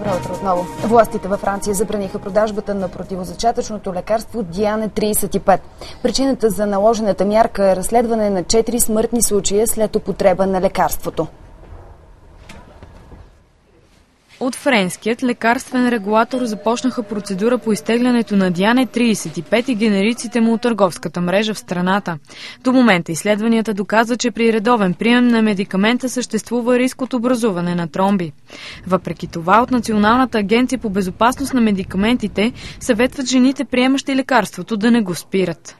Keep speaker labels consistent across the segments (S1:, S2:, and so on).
S1: Добро утро отново. Властите във Франция забраниха продажбата на противозачатъчното лекарство Диане 35. Причината за наложената мярка е разследване на 4 смъртни случая след употреба на лекарството.
S2: От френският лекарствен регулатор започнаха процедура по изтеглянето на Диане 35 и генериците му от търговската мрежа в страната. До момента изследванията доказват, че при редовен прием на медикамента съществува риск от образуване на тромби. Въпреки това, от Националната агенция по безопасност на медикаментите съветват жените, приемащи лекарството, да не го спират.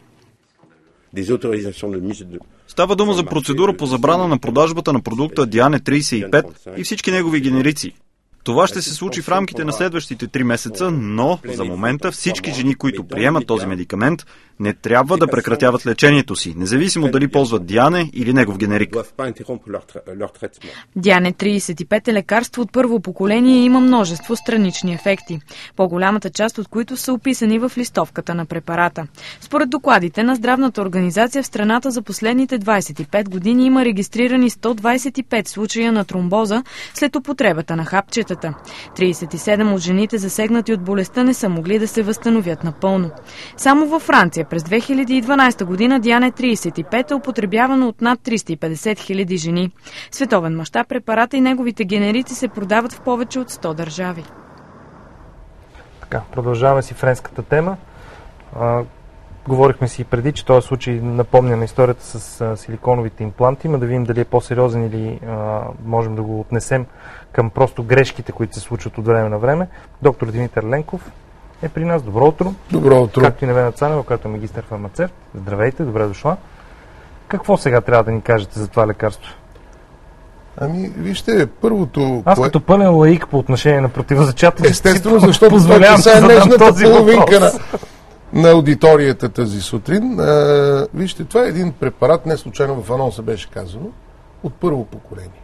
S3: Става дума за процедура по забрана на продажбата на продукта Диане 35 и всички негови генерици. Това ще се случи в рамките на следващите 3 месеца, но за момента всички жени, които приемат този медикамент, не трябва да прекратяват лечението си, независимо дали ползват Диане или негов генерик.
S2: Диане 35 е лекарство от първо поколение и има множество странични ефекти, по-голямата част от които са описани в листовката на препарата. Според докладите на Здравната организация в страната за последните 25 години има регистрирани 125 случая на тромбоза след употребата на хапчета. 37 от жените, засегнати от болестта, не са могли да се възстановят напълно. Само във Франция през 2012 година Диане 35 е употребявано от над 350 хиляди жени. В световен мащаб препарата и неговите генерици се продават в повече от 100 държави.
S4: Така, продължаваме си френската тема. Говорихме си преди, че този случай напомня на историята с силиконовите импланти, но да видим дали е по-сериозен или можем да го отнесем към просто грешките, които се случват от време на време. Доктор Димитър Ленков е при нас. Добро утро.
S5: Добро утро.
S4: Както и Невена Цанева, която е магистър фармацевт. Здравейте, добре дошла. Какво сега трябва да ни кажете за това лекарство?
S5: Ами, вижте, първото...
S4: Аз като пълен лаик по отношение на противозачатъците...
S5: Естествено, защото това е нежната половинка на аудиторията тази сутрин. Вижте, това е един препарат, не случайно в анонса беше казано, от първо поколение,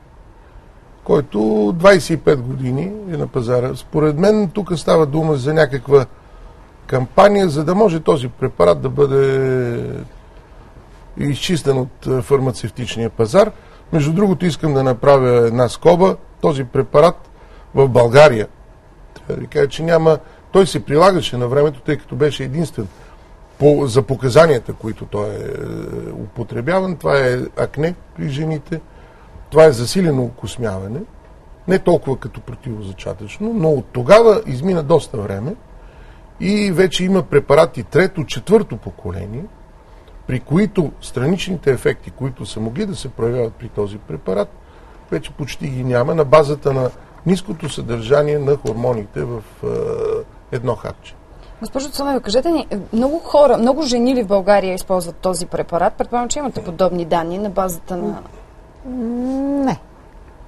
S5: който 25 години е на пазара. Според мен тук става дума за някаква кампания, за да може този препарат да бъде изчистен от фармацевтичния пазар. Между другото, искам да направя една скоба. Този препарат в България, трябва да ви кажа, че няма... Той се прилагаше на времето, тъй като беше единствен за показанията, които той е употребяван. Това е акне при жените, това е засилено окосмяване, не толкова като противозачатъчно, но от тогава измина доста време и вече има препарати трето, четвърто поколение, при които страничните ефекти, които са могли да се проявяват при този препарат, вече почти ги няма на базата на ниското съдържание на хормоните в едно хапче.
S1: Госпожо Цонева, кажете ни, много хора, много жени ли в България използват този препарат? Предполагам, че имате подобни данни на базата на...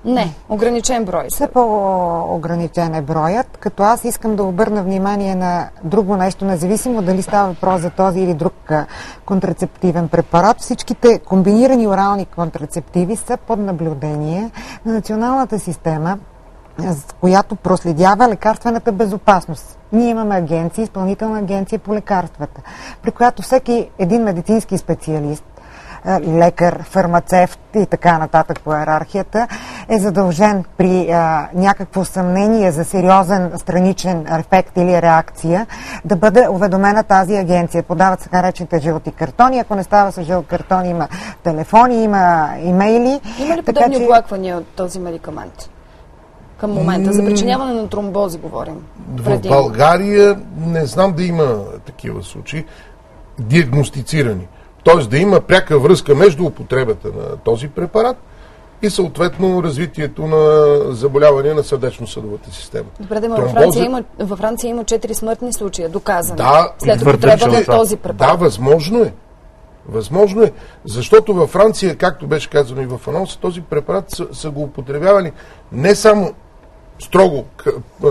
S1: Не, ограничен брой.
S6: Все по-ограничен е броят, като аз искам да обърна внимание на друго нещо, независимо дали става въпрос за този или друг контрацептивен препарат. Всичките комбинирани орални контрацептиви са под наблюдение на националната система, която проследява лекарствената безопасност. Ние имаме агенция, изпълнителна агенция по лекарствата, при която всеки един медицински специалист, лекар, фармацевт и така нататък по иерархията, е задължен при някакво съмнение за сериозен страничен ефект или реакция да бъде уведомена тази агенция. Подават така речените жълти картони. Ако не става с жълт картон, има телефони, има имейли.
S1: Има ли подобни оплаквания от този медикамент? Към момента, за причиняване на тромбози говорим.
S5: В България не знам да има такива случаи диагностицирани. Тоест да има пряка връзка между употребата на този препарат и съответно развитието на заболявания на сърдечно-съдовата система.
S1: Добре, във Франция има 4 смъртни случая, доказани.
S5: Да,
S1: след употреба на този препарат.
S5: Да, възможно е. Възможно е, защото във Франция, както беше казано и в анонса, този препарат са го употребявали не само строго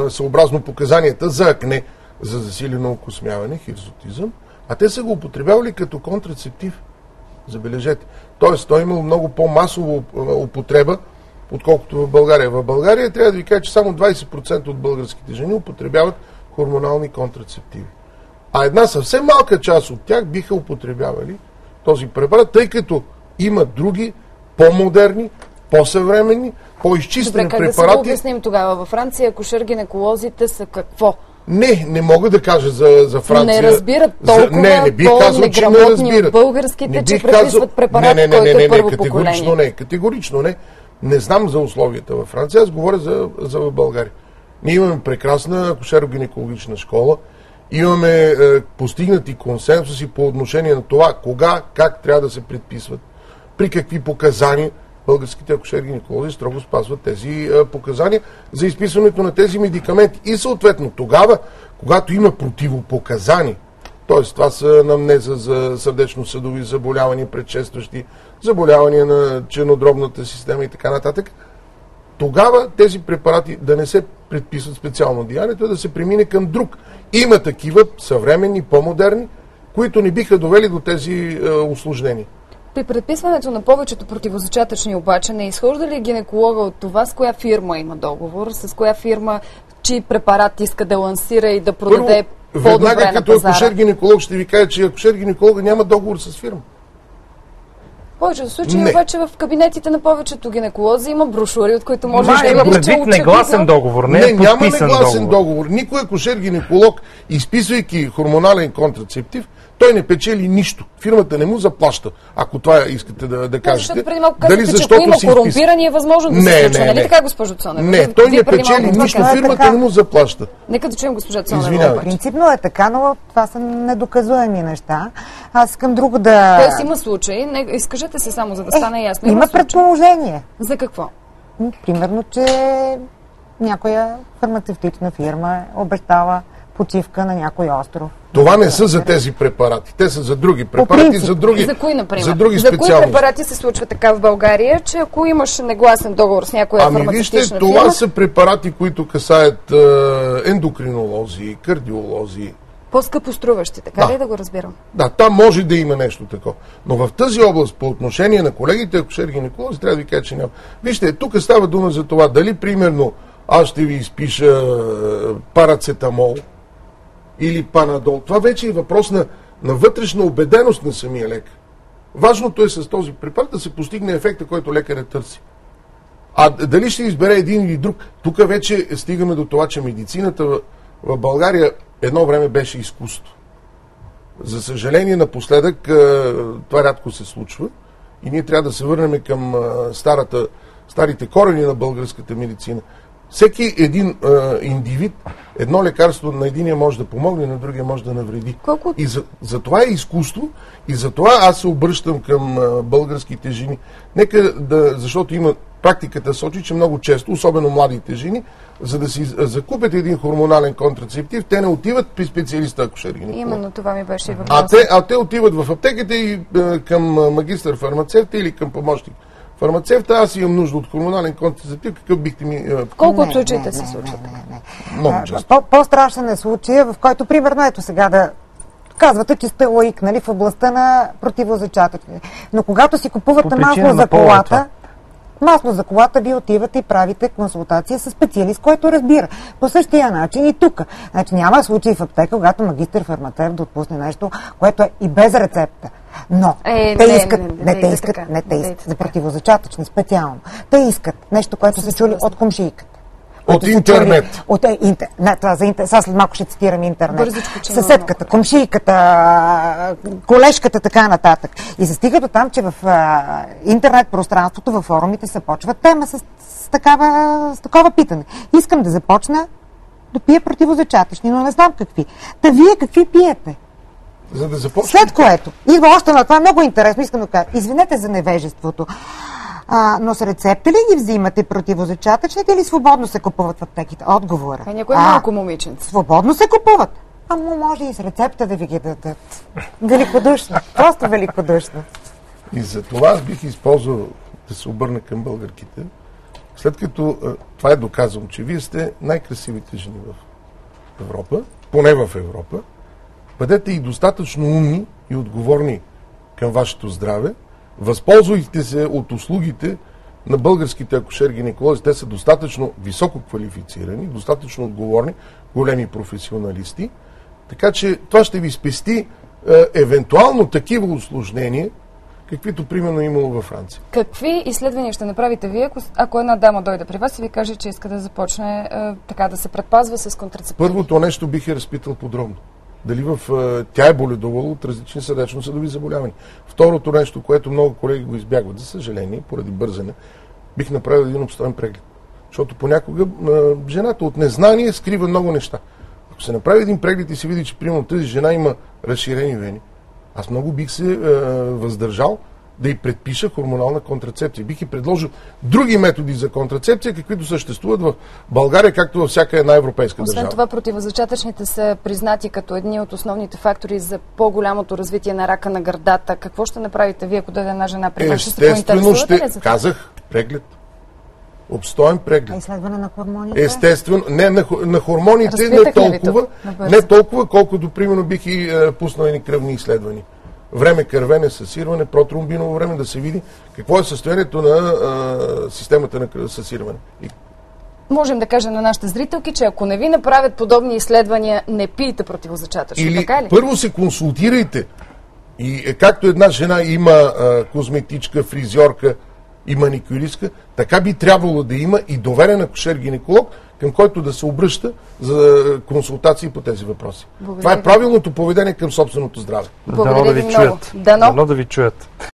S5: съобразно показанията за акне, за засилено окосмяване, хирсутизъм, а те са го употребявали като контрацептив. Забележете. Тоест, той имал много по-масова употреба, отколкото в България. В България трябва да ви кажа, че само 20% от българските жени употребяват хормонални контрацептиви. А една съвсем малка част от тях биха употребявали този препарат, тъй като има други, по-модерни, по-съвременни, по-изчистени
S1: Добре, как
S5: препарати.
S1: да се го обясним тогава? Във Франция акушер-гинеколозите са какво?
S5: Не мога да кажа за Франция.
S1: Не разбират толкова
S5: не бих казал, че не разбират.
S1: Българските, че преписват препарат, който е първо поколение.
S5: Категорично не. Не знам за условията във Франция, аз говоря за България. Ние имаме прекрасна акушеро-гинекологична школа, имаме постигнати консенсуси по отношение на това кога, как трябва да се предписват, при какви показания. Българските акушер-гинеколози строго спазват тези показания за изписването на тези медикаменти. И съответно тогава, когато има противопоказания, т.е. това са анамнеза за сърдечно-съдови заболявания, предшестващи заболявания на чернодробната система и така нататък, тогава тези препарати да не се предписват специално деянието, да се премине към друг. Има такива съвременни, по-модерни, които не биха довели до тези усложнения.
S1: При предписването на повечето противозачатъчни обаче не изхожда ли гинеколога от това с коя фирма има договор, с коя фирма чий препарат иска да лансира и да продаде по-добре на пазара?
S5: Веднага като акушер-гинеколог ще ви кажа, че акушер-гинеколога няма договор с фирма.
S1: В повечето случаи обаче в кабинетите на повечето гинеколози има брошури, от които може да има
S4: негласен договор,
S5: няма негласен договор. Никой акушер-гинеколог, изписвайки хормонален контрацептив, той не печели нищо. Фирмата не му заплаща, ако това искате да кажете.
S1: Защото преди малко казахте, че ако има корумпирани е възможно да се случва. Нали така, госпожо Цонева?
S5: Не, той не печели нищо, фирмата не му заплаща.
S1: Нека да чуем госпожа Цонева.
S6: Принципно е така, но това са недоказуеми неща. Аз искам друго да...
S1: Тоест има случаи, изкажете се само, за да стане ясно.
S6: Има предположение.
S1: За какво?
S6: Примерно, че някоя фармацевтична фирма обещала почивка на някой остров.
S5: Това не са за тези препарати. Те са за други препарати, за други
S1: За кои, например?
S5: За други
S1: за кои препарати се случва така в България, че ако имаш негласен договор с някоя фармацевтична
S5: вижте,
S1: фирма...
S5: това са препарати, които касаят ендокринолози, кардиолози.
S1: По-скъпо струващи, така ли да го разбирам?
S5: Да, там може да има нещо такова. Но в тази област, по отношение на колегите акушер-гинеколози, трябва да ви кажа, че няма. Вижте, тук става дума за това, дали примерно аз ще ви изпиша парацетамол или панадол. Това вече е въпрос на вътрешна убеденост на самия лекар. Важното е с този препарат да се постигне ефекта, който лекарът търси. А дали ще избере един или друг, тук вече стигаме до това, че медицината в България едно време беше изкуство. За съжаление, напоследък това рядко се случва и ние трябва да се върнем към старите корени на българската медицина. Всеки един индивид, едно лекарство на единия може да помогне, на другия може да навреди. И за това е изкуство и за това аз се обръщам към българските жени. Защото има практиката сочи, че много често, особено младите жени, за да си закупят един хормонален контрацептив, те не отиват при специалиста акушер-гинеколог.
S1: Именно това ми беше и въпрос.
S5: А те отиват в аптеката и към магистър-фармацевта или към помощник фармацевта. Аз имам нужда от хормонален контрацептив, какъв бихте ми...
S1: Колко от случаите се случват?
S5: Много често.
S6: По-страшен е случая, в който примерно ето сега да казвате, че сте лаик, нали, в областта на противозачатъчни. Но когато си купувате масло за колата, вие отивате и правите консултация с специалист, който разбира. По същия начин и тук. Значи няма случай в аптека, когато магистър-фармацевт да отпусне нещо, което е и без рецепта. Но те искат за противозачатъчни специално. Те искат нещо, което са чули от комшийката.
S5: От интернет.
S6: Сега след малко ще цитирам интернет. Съседката, комшийката, колежката, така нататък. И се стига до там, че в интернет пространството, във форумите се почва тема с такова питане. Искам да започна да пия противозачатъчни, но не знам какви. Та вие какви пиете?
S5: За да започне.
S6: След което, идва още на това, е много интересно, искам да кажа. Извинете за невежеството. Но с рецепта ли ги взимате противозачатъчните или свободно се купуват в аптеките? Отговора.
S1: Някой малко момиченце.
S6: Свободно се купуват. Ама може и с рецепта да ви ги дадат. Великодушно. Просто великодушно.
S5: И за това аз бих използвал да се обърна към българките, след като това е доказано, че вие сте най-красивите жени в Европа, поне в Европа, бъдете и достатъчно умни и отговорни към вашето здраве. Възползвайте се от услугите на българските акушер-гинеколози. Те са достатъчно високо квалифицирани, достатъчно отговорни, големи професионалисти. Така че това ще ви спести евентуално такива усложнения, каквито примерно имало във Франция.
S1: Какви изследвания ще направите вие, ако една дама дойде при вас и ви каже, че иска да започне така да се предпазва с контрацептиви?
S5: Първото нещо бих я разпитал подробно. Дали тя е боледувала от различни сърдечно-съдови заболявания. Второто нещо, което много колеги го избягват, за съжаление, поради бързане, бих направил един обстоен преглед. Защото понякога жената от незнание скрива много неща. Ако се направи един преглед и се види, че примерно тази жена има разширени вени, аз много бих се въздържал да й предпиша хормонална контрацепция. Бих й предложил други методи за контрацепция, каквито съществуват в България, както във всяка една европейска държава.
S1: Освен това, противозачатъчните са признати като едни от основните фактори за по-голямото развитие на рака на гърдата. Какво ще направите вие, ако дойде една жена при вас?
S5: Естествено казах, преглед. Обстоен преглед.
S6: Изследване на хормоните?
S5: Естествено. Не, на хормоните не толкова, колкото примерно бих и пуснал едни кръвни изследвания. Време кървене, съсирване, протромбиново време, да се види какво е състоянието на системата на съсирване.
S1: Можем да кажем на нашите зрителки, че ако не ви направят подобни изследвания, не пийте противозачатъчно.
S5: Или
S1: така ли?
S5: Първо се консултирайте. И както една жена има козметичка, фризьорка и маникюристка, така би трябвало да има и доверен акушер-гинеколог, към който да се обръща за консултации по тези въпроси. Това е правилното поведение към собственото здраве.
S1: Благодаря ви много.
S4: Дано да ви чуят.